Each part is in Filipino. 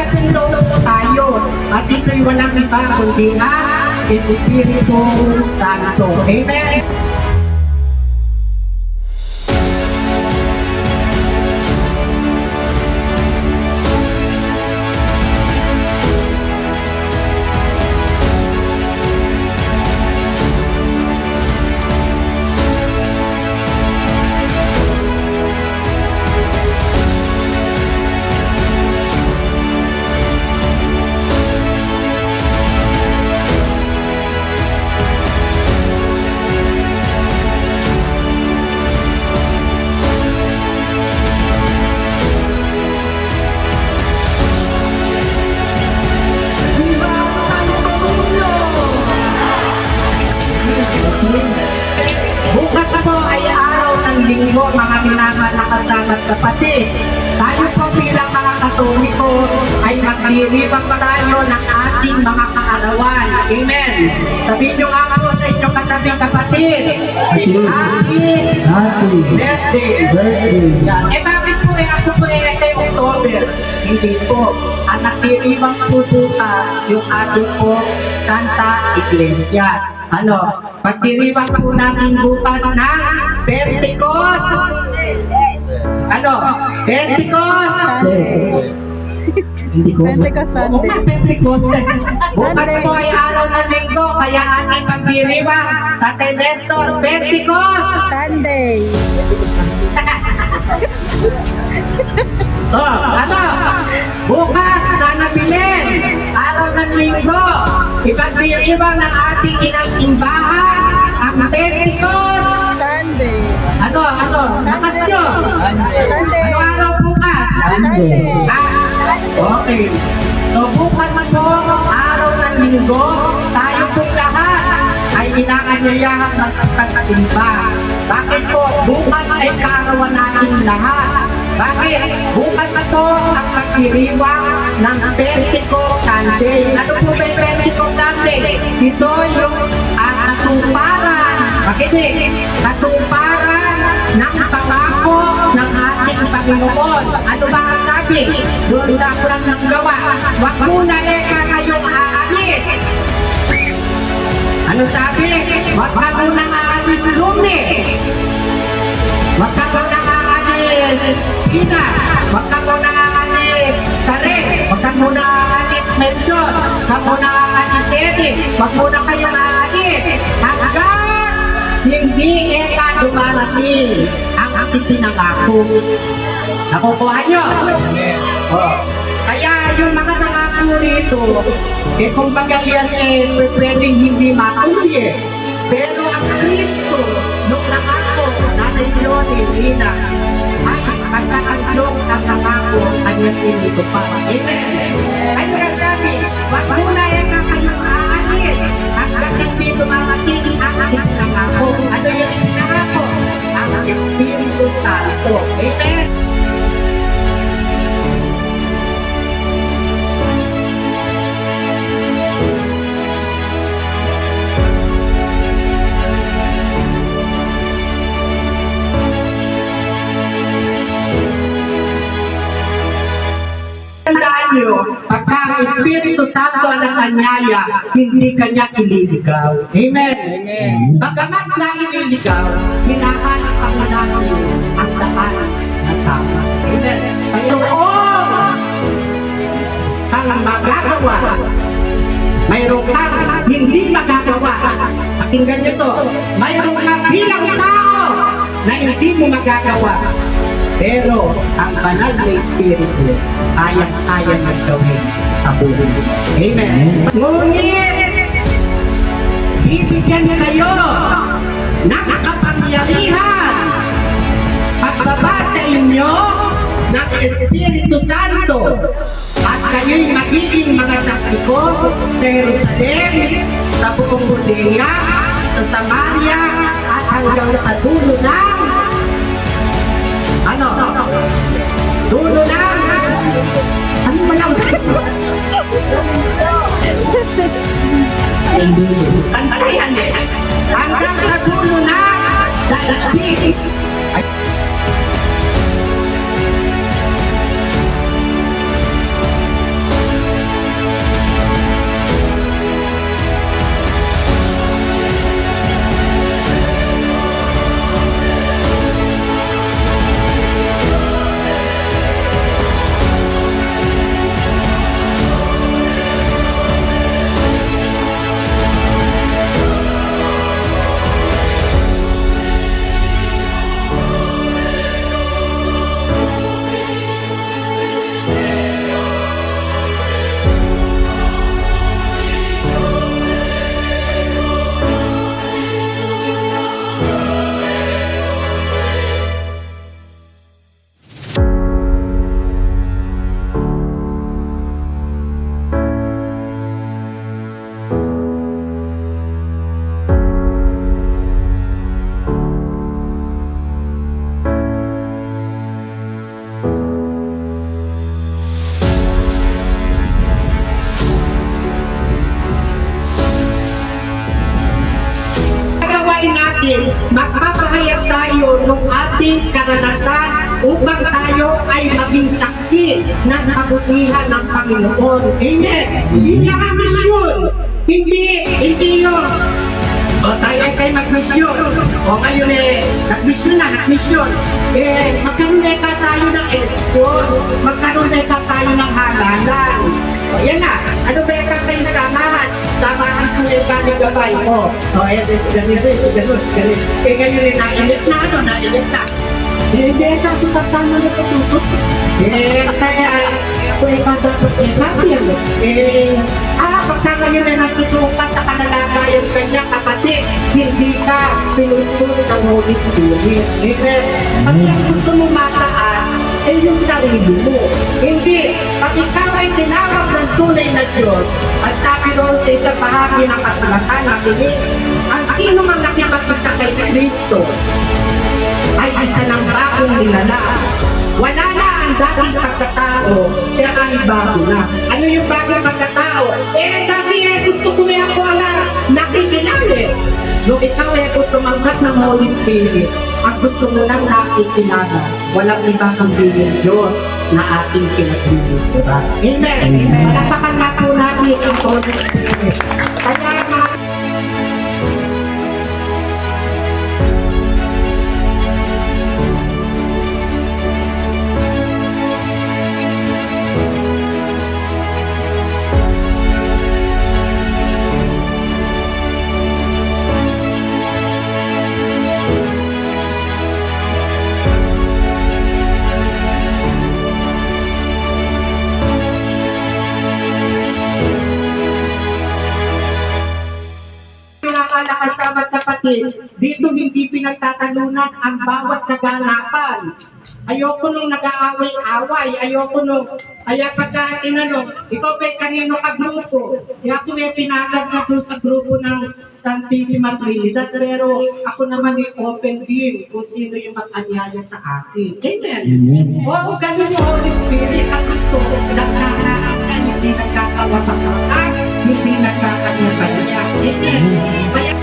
nagpinloob po tayo. At ito'y walang iba kundi ang Espiritu Santo. Amen. Bukas po ay araw ng linggo, mga minamahal na kasama at kapatid. Tayo po bilang mga Katoliko ay magdiriwang tayo ng ating mga kaarawan. Amen. Sabihin nyo nga po sa inyong katabing kapatid, Happy birthday. Bakit po ako po kay October? Hindi po. Ang nagdiriwang po bukas yung ating po Santa Iglesia. Pagdiriwang po natin bukas ng Pentecost. Pentecost. Pentecost Sunday. Pentecost. Bukas po ay araw ng linggo, kaya ating pagdiriwang, Tatay Nestor, Pentecost Sunday. Bukas na nabilin, araw ng linggo, ipagdiriwang ng ating inang simbahan, ang Pentecost Sunday. Sakas nyo? Sunday. Ano araw bukas? Sunday. Okay. So bukas po, araw ng linggo, tayo po lahat ay inaanyayahan magsimba. Bakit po? Bukas ay kaarawan natin lahat. Bakit? Bukas po ang pagdiriwang ng Pentecost Sunday. Ano po ba yung Pentecost Sunday? Ito yung katuparan. Makinig. Katuparan ng pangako ng ating Panginoon. Ano ba ang sabi? Doon sa Aklat ng Gawa. Huwag muna kayong aalis. Ano sabi? Huwag ka muna aalis lunes. Huwag ka muna aalis Pina. Huwag ka muna aalis Kare. Huwag ka muna aalis Melchor. Huwag ka muna aalis Eddie. Huwag muna kayong aalis. Hanggang hindi dumarating ang ating pinangako. Nakukuha nyo? Kaya yung mga nangako rito, kung pagkalian pwedeng hindi matuloy Pero ang Kristo, nung nangako, Nanay Leonie, Lina, ay pagkakandok ang nangako, kanyang pinito pa. Amen. Kaya nasabi, wag muna yan na kayong aalis, hanggang hindi dumarating ang ating nangako. Ano yung nangako? Ang Espiritu Santo. Amen. Pagka ang Espiritu Santo ang nakanyaya, hindi kanya ililigaw. Amen. Amen. Bagamat na ililigaw, hinahanap ang natin ang daan na tama. Amen. Mayroon kang magagawa. Mayroon kang hindi magagawa. Pakinggan nyo to. Mayroon kang bilang tao na hindi mo magagawa. Pero ang banal na Espiritu, kayang-kaya naggawin sa buhay. Amen. Ngunit, bibigyan kayo ng kapangyarihan pagbaba sa inyo ng Espiritu Santo at kayo'y magiging mga saksi ko sa Jerusalem, sa buong Judea, sa Samaria at hanggang sa dulo ng dulo na ano ba lang hanggang sa dulo na daigdig. natin, magpapahayag tayo ng ating karanasan upang tayo ay maging saksi ng kabutihan ng Panginoon. Amen. Yun lang ang misyon. Hindi yun. O tayo ay kayo mag-mission. O ngayon nag-mission na, nag-mission. Magkaroon na tayo ng eleksyon. Magkaroon na tayo ng halalan. O yan na. Ano ba yung kayo samahan? Samahan ko yung gabay ko. O ayan, si ganito, si ganito. Ngayon nailit na, nailit na. Hindi ako sasama na sa susunod. Kaya ako ay dapat i-happy. Pagka ngayon na natutuwa ka sa kanalagayan kanya kapatid, hindi ka pinustos ng Holy Spirit. Amen. Kasi ang gusto mo mataas, ay yung sarili mo. Hindi. Pag ikaw ay tinawag ng tunay na Diyos, at sabi doon sa isang bahagi ng kasulatan natin, ang sino mang nakipag-isa kay Kristo, ay isa ng bagong nilalang. Wala na ang dating pagkatao, siya ay bago na. Ano yung bagong pagkatao? Sabi gusto ko ako nakikilala. Nung ikaw kung tumanggap ng Holy Spirit, ang gusto mo lang nakikilala, walang ibang kundi yung Diyos na ating pinaglilingkuran. Amen. Malapakan na po natin ang Holy Spirit. Kaya kasama kapatid, dito hindi pinagtatalunan ang bawat kaganapan. Ayoko nung nag-aaway-away, ayoko nung, kaya pagka tinanong, ikaw ba kanino ka grupo? Kaya ako may pinagad na doon sa grupo ng Santissima Trinidad, pero ako naman ay open din kung sino yung mag-anyaya sa akin. Amen. Oo, ganun yung Holy Spirit. Ang gusto ko, nagkakaisa, hindi nagkakawatakan, hindi nagkakanyabanya. Amen. Kaya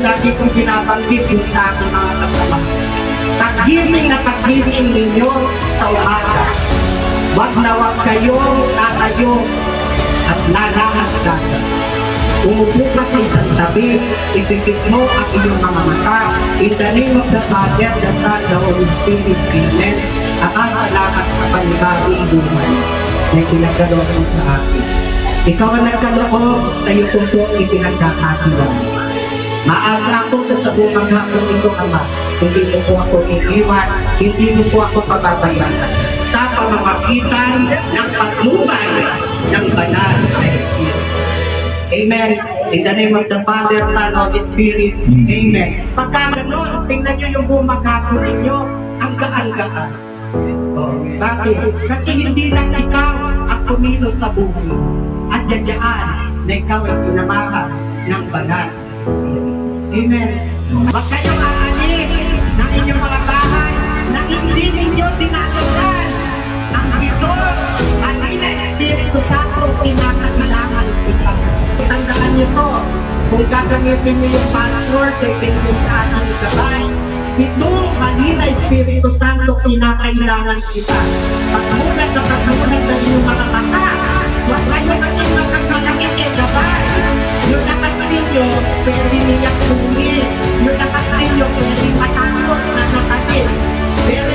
lagi kong binabanggit yung sa aking mga kasama. Paggising na paggising ninyo sa umaga, wag na wag kayong tatayo at lalakad-lakad. Umupo ka sa isang tabi, ipikit mo ang iyong mga mata. In the name of the Father, the Son, the Holy Spirit, Amen. Salamat sa panibagong buhay na pinagkaloob mo sa akin. Ikaw ang nagkaloob sa iyo kung ipinagkakatiwala. Maasa ako sa buong hapon ito, Ama. Hindi mo po ako iiwan, hindi mo po ako pababayaan. Sa pamamagitan ng patnubay ng banal na Espiritu. Amen. In the name of the Father, Son, Holy Spirit. Amen. Pagka gano'n, tingnan nyo yung buong hapon ninyo, ang gaan-gaan. Bakit? Kasi hindi lang ikaw ang kumilos sa buhay. At dyan na ikaw ay sinamahan ng banal na Espiritu. Amen. Huwag kayong aalis ng inyong mga bahay na hindi ninyo tinatasan ang bidor at ina Espiritu Santo pinakailangan kita. Tandaan niyo to, kung gagamitin niyo yung password ay pinigay sa ating gabay, ito, Manila Espiritu Santo pinakailangan kita. Pagmulat na pagmulat ng inyong mga mata, huwag kayo natin magkakalakit kay gabay. Yung lakas ninyo, pwede niyak bumili. Yung lakas ninyo, pwede matapos na natatin. Pero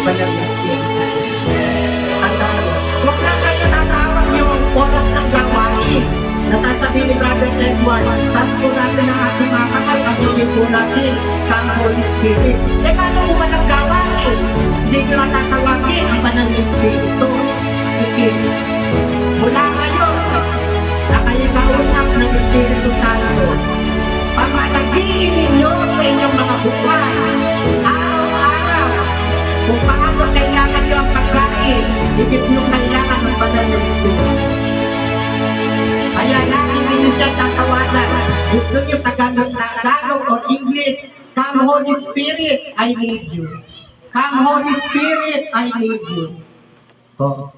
banal na Espiritu. Huwag na kayo tatawag yung oras ng gawain. Nasasabi ni Brother Edward, taas po natin ang ating mga kamay, pagiging po natin ang Holy Spirit. Eh, paano mo ba ng gawain? Hindi nyo natatawagin ang banal na Espiritu. Okay. Mula ngayon, na kayo kausap ng Espiritu Santo, pamanagiin ninyo sa inyong mga buhay, araw-araw, kung paano kailangan nyo ang pagkain, higit nyo kailangan ng banal na Espiritu. Kaya lagi ninyo siya tatawanan. Gusto nyo Tagalog o English, come Holy Spirit, I need you. Come Holy Spirit, I need you. Oh.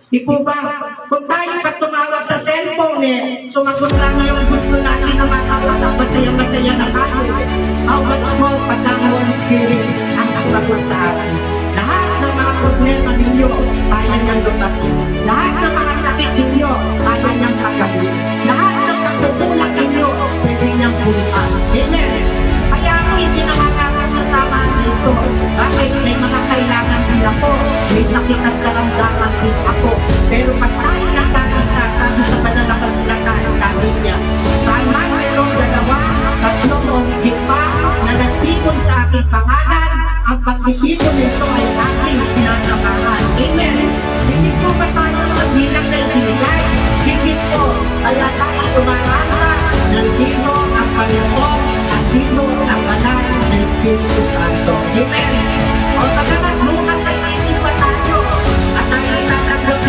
Di po ba, kung tayo pag tumawag sa cellphone sumagot lang yung gusto natin na makausap, masaya-masaya na tayo. How much more pag ang Holy Spirit ang sumagot sa atin. Lahat ng mga problema ninyo, kaya niyang lutasin. Lahat ng mga sakit ninyo, kaya niyang pagawin. Lahat ng pagtutulak ninyo, pwede niyang pulutan. Amen. Kaya ako hindi nakakasasama dito. Bakit may mga kailangan din ako? May sakit at karamdaman din ako. Pero pag tayo nagkakasa, kasi sa banal na kasulatan natin niya, sama mayroong dalawa, tatlong o higit pa, na nagtipon sa aking pangalan, ang pagtitipon nito ay aking sinasamahan. Amen. Hindi po ba tayo sa bilang na ibigay? Hindi po. Kaya tayo tumarasa, nandito ang Panginoon at dito ang banal na Espiritu Santo. Amen. O pagkakas bukas ay naisip pa tayo at tayo tatanggap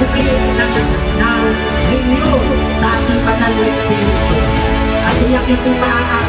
ng renew sa ating banal na Espiritu. At iyak ito pa ang